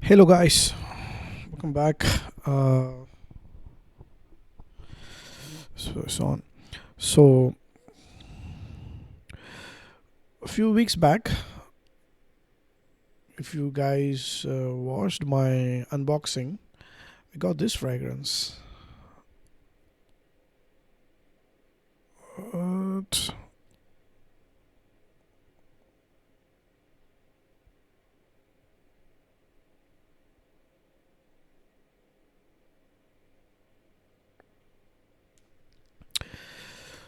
Hello, guys. Welcome back. So it's on. So a few weeks back, if you guys watched my unboxing, I got this fragrance. What?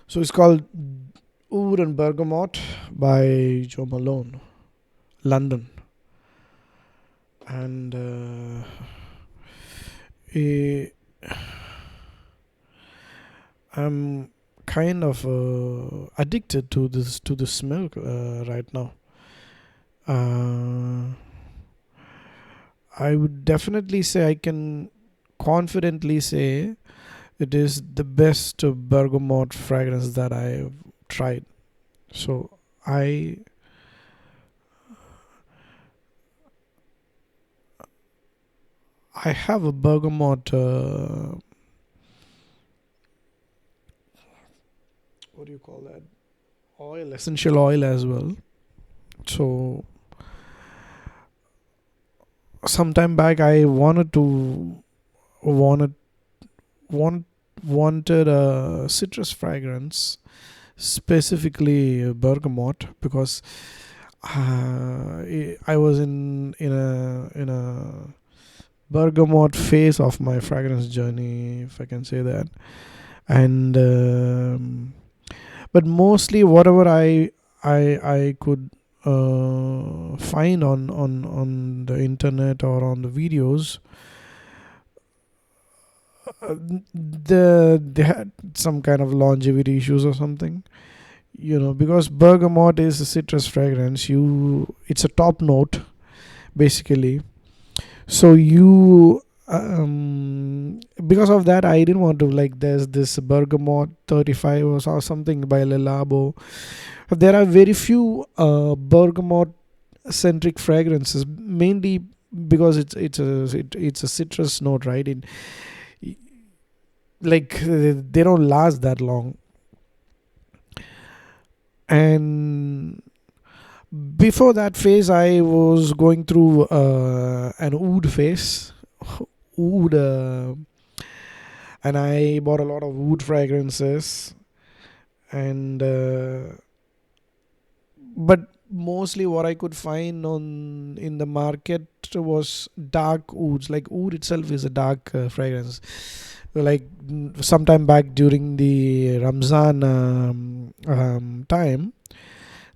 So it's called Oud and Bergamot by Joe Malone, London, and eh, I'm kind of addicted to this smell right now. Uh, I would definitely say I can confidently say it is the best bergamot fragrance that I've tried. So I I have a bergamot what do you call that, oil, essential oil as well. So sometime back I wanted want wanted a citrus fragrance, specifically bergamot, because I was in a bergamot phase of my fragrance journey, if I can say that. And but mostly whatever I could find on the internet or on the videos, they had some kind of longevity issues or something. Because bergamot is a citrus fragrance, it's a top note basically. So because of that, I didn't want to, like, there's this bergamot 35 or something by Lelabo. There are very few bergamot centric fragrances, mainly because it's a citrus note, right? Like, they don't last that long. And before that phase, I was going through an oud phase. Oud, and I bought a lot of oud fragrances, and but mostly what I could find on in the market was dark ouds. Like, oud itself is a dark fragrance. Like, sometime back during the Ramzan time,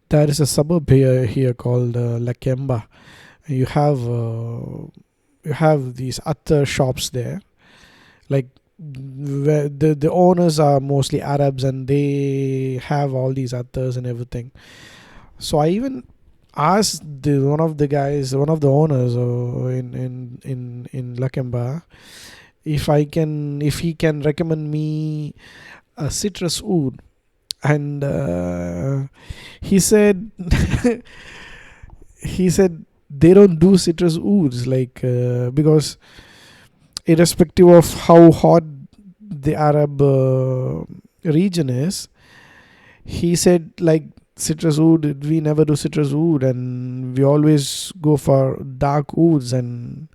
there is a suburb here called Lakemba. You have these attar shops there. Like, where the owners are mostly Arabs, and they have all these attars and everything. So I even asked one of the owners in Lakemba, if he can recommend me a citrus oud. And he said he said they don't do citrus ouds, like, because irrespective of how hot the Arab region is, he said, like, citrus oud, we never do citrus oud, and we always go for dark ouds, and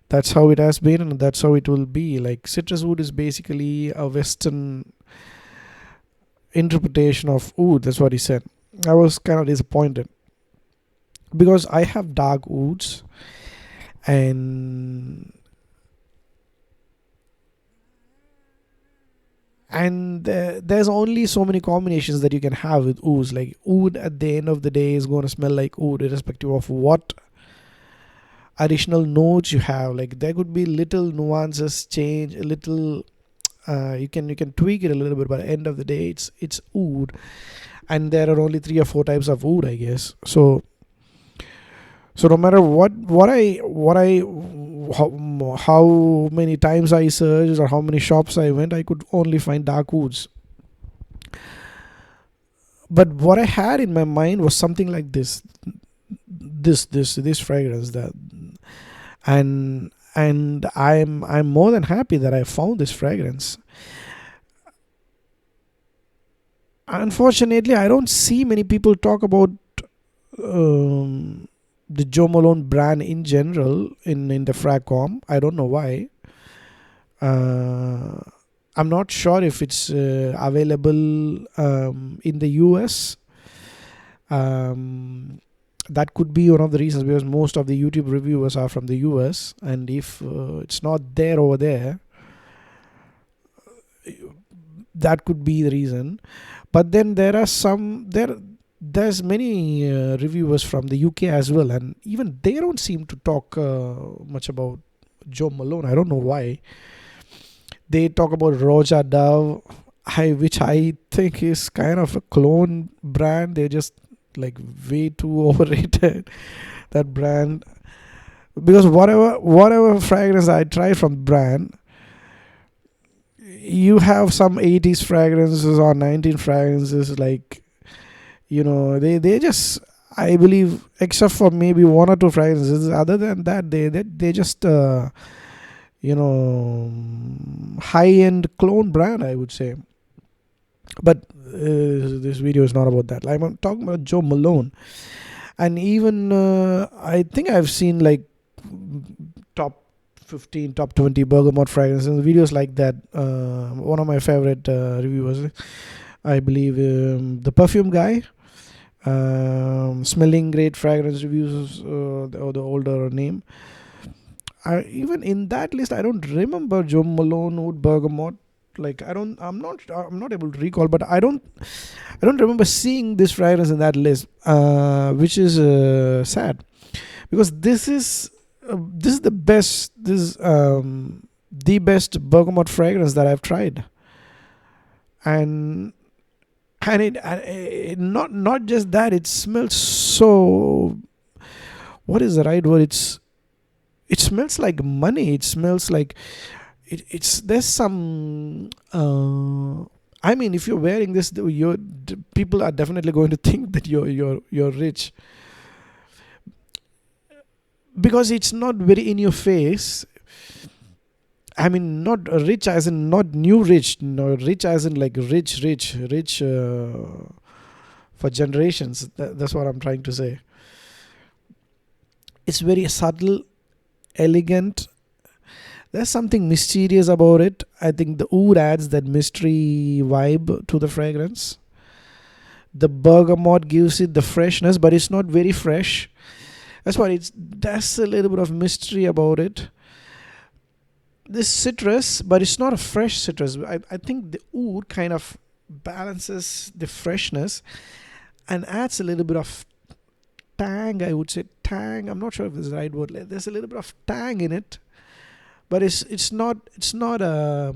that's how it has been, and that's how it will be. Like, citrus oud is basically a Western interpretation of oud. That's what he said. I was kind of disappointed because I have dark ouds, and there's only so many combinations that you can have with ouds. Like, oud at the end of the day is going to smell like oud, irrespective of what additional notes you have. Like, there could be little nuances change a little. You can tweak it a little bit, but at the end of the day, it's oud. And there are only 3 or 4 types of oud, I guess. So no matter how many times I searched or how many shops I went, I could only find dark ouds. But what I had in my mind was something like this fragrance, that. And I'm more than happy that I found this fragrance. Unfortunately, I don't see many people talk about um, the Joe Malone brand in general in the fragcom. I don't know why. uh, I'm not sure if it's available in the US. um, that could be one of the reasons, because most of the YouTube reviewers are from the US, and if it's not there over there, that could be the reason. But then there's many reviewers from the UK as well, and even they don't seem to talk much about Joe Malone. I don't know why. They talk about Roja Dove, which I think is kind of a clone brand. They're just like way too overrated, that brand. Because whatever fragrance I try from brand, you have some 80s fragrances or 19 fragrances, like, they just, I believe, except for maybe one or two fragrances, other than that, they just high end clone brand, I would say. But this video is not about that. Like, I'm talking about Joe Malone. And even I think I've seen like top 15, top 20 bergamot fragrances, videos like that. One of my favorite reviewers, I believe, the perfume guy, smelling great fragrance reviews, or the older name. Even in that list, I don't remember Joe Malone Oud Bergamot. Like, I'm not able to recall, but I don't remember seeing this fragrance in that list, which is sad, because this is the best bergamot fragrance that I've tried. And not just that, it smells so, what is the right word, it smells like money. It smells like it's there's some I mean, if you're wearing this, people are definitely going to think that you're rich, because it's not very in your face. I mean, not rich as in not new rich, no, rich as in like rich for generations. That's what I'm trying to say. It's very subtle, elegant. There's something mysterious about it. I think the oud adds that mystery vibe to the fragrance. The bergamot gives it the freshness, but it's not very fresh. There's a little bit of mystery about it. This citrus, but it's not a fresh citrus. I think the oud kind of balances the freshness and adds a little bit of tang. I would say tang. I'm not sure if this is the right word. There's a little bit of tang in it, but it's not a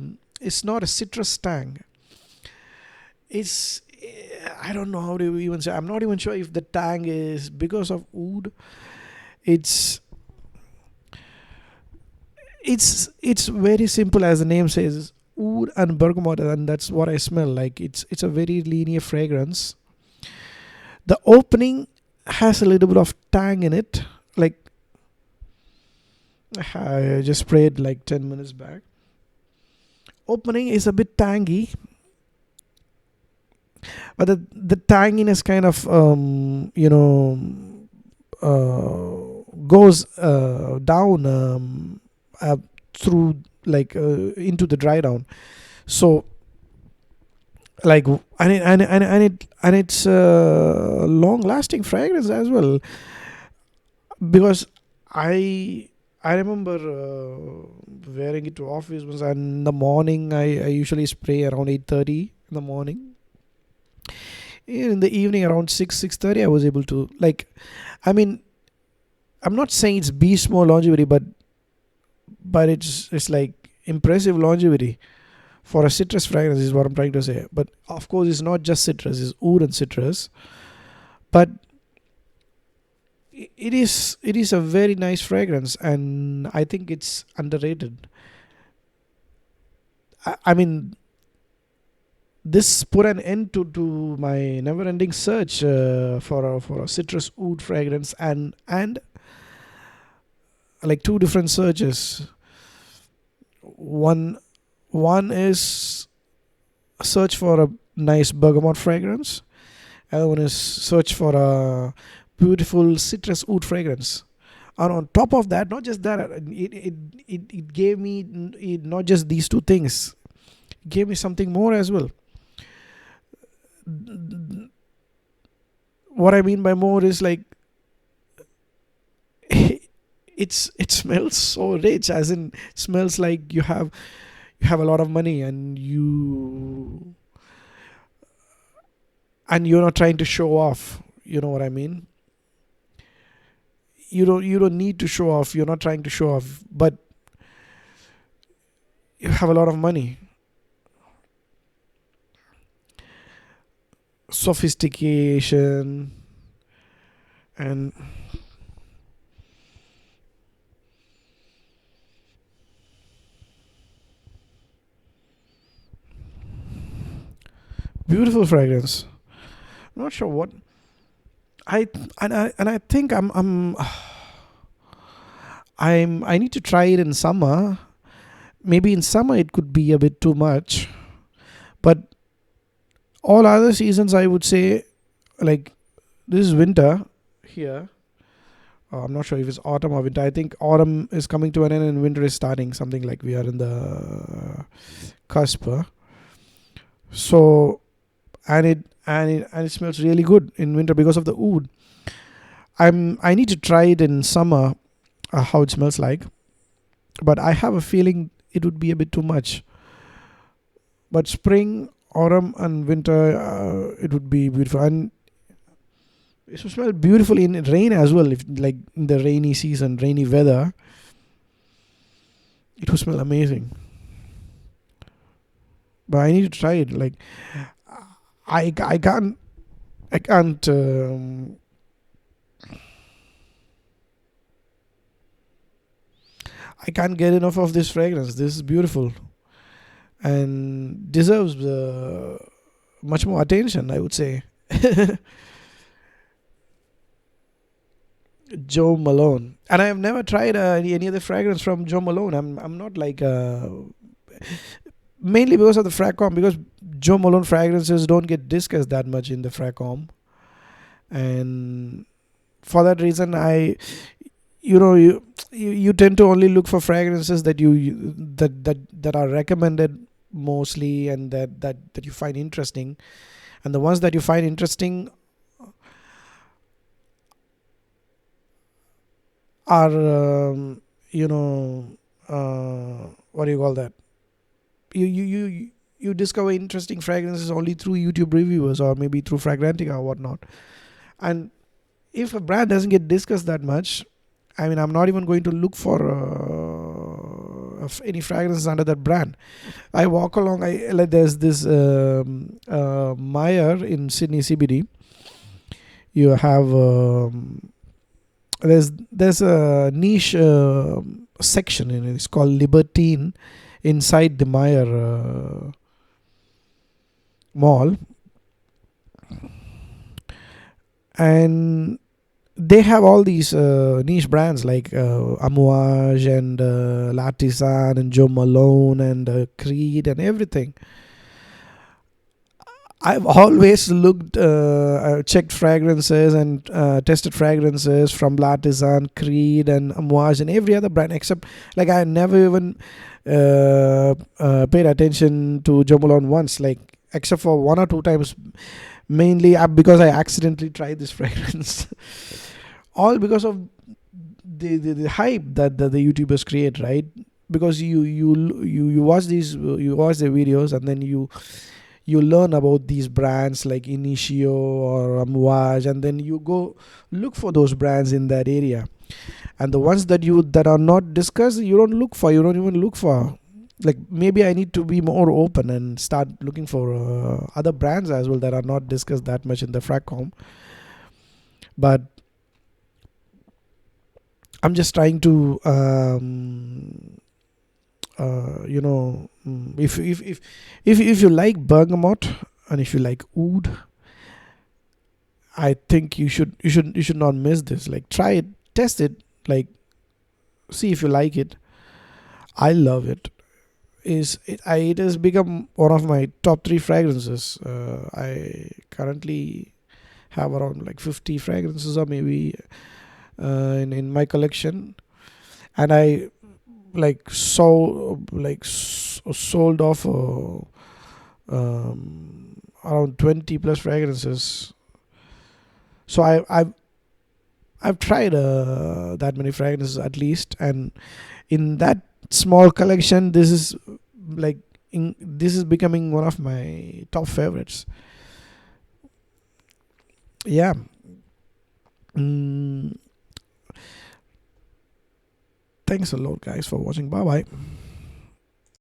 citrus tang. It's, I don't know how to even say. I'm not even sure if the tang is because of oud. It's it's very simple, as the name says, oud and bergamot, and that's what I smell like. It's a very linear fragrance. The opening has a little bit of tang in it, like I just sprayed like 10 minutes back. Opening is a bit tangy, but the tanginess kind of goes down, uh, through, like, into the dry down. So, like, and it's a long lasting fragrance as well, because I remember wearing it to office once, and in the morning I usually spray around 8:30 in the morning. In the evening around 6:30 I was able to, like, I mean, I'm not saying it's beast mode longevity, but it's like impressive longevity for a citrus fragrance, is what I'm trying to say. But of course, it's not just citrus; it's oud and citrus. But it is a very nice fragrance, and I think it's underrated. I mean, this put an end to my never-ending search for a citrus oud fragrance, and like two different searches. One one is search for a nice bergamot fragrance. Other one is search for a beautiful citrus oud fragrance. And on top of that, not just that, it gave me not just these two things, it gave me something more as well. What I mean by more is like it smells so rich, as in smells like you have a lot of money, and you're not trying to show off. You know what I mean? You don't need to show off. You're not trying to show off, but you have a lot of money. Sophistication and beautiful fragrance. Not sure what I and I think I need to try it in summer. Maybe in summer it could be a bit too much, but all other seasons I would say, like, this is winter here. I'm not sure if it's autumn or winter. I think autumn is coming to an end and winter is starting. Something like we are in the cusp. So and it smells really good in winter because of the oud. I need to try it in summer, how it smells like, but I have a feeling it would be a bit too much. But spring, autumn, and winter, it would be beautiful, and it will smell beautiful in rain as well. If like in the rainy season, rainy weather, it will smell amazing. But I need to try it. Like I can't I can't I can't get enough of this fragrance. This is beautiful and deserves much more attention, I would say. Joe Malone, and I have never tried any other fragrance from Joe Malone. I'm not like mainly because of the Fracom, because Joe Malone fragrances don't get discussed that much in the Fracom, and for that reason, you tend to only look for fragrances that that are recommended mostly, and that you find interesting, and the ones that you find interesting are what do you call that, you discover interesting fragrances only through YouTube reviewers or maybe through Fragrantica or whatnot. And if a brand doesn't get discussed that much, I mean, I'm not even going to look for any fragrances under that brand. I walk along. There's this Meyer in Sydney CBD. You have there's a niche section in it. It's called Libertine inside the Meyer mall, and they have all these niche brands like Amouage and L'Artisan and Joe Malone and Creed and everything. I've always checked fragrances and tested fragrances from L'Artisan, Creed, and Amouage and every other brand, except like I never even paid attention to Joe Malone once, like except for one or two times, mainly because I accidentally tried this fragrance. All because of the hype that the YouTubers create, right? Because you watch you watch their videos, and then you learn about these brands like Initio or Amouage, and then you go look for those brands in that area, and the ones that are not discussed, you don't even look for. Like, maybe I need to be more open and start looking for other brands as well that are not discussed that much in the Fracom. But I'm just trying to if you like bergamot and if you like oud, I think you should not miss this. Like, try it, test it, like see if you like it. I love it. It has become one of my top three fragrances. I currently have around like 50 fragrances or maybe in my collection, and I sold off around 20 plus fragrances. So I've tried that many fragrances at least, and in that small collection, like this is becoming one of my top favorites. Yeah. Mm, Thanks a lot, guys, for watching. Bye bye.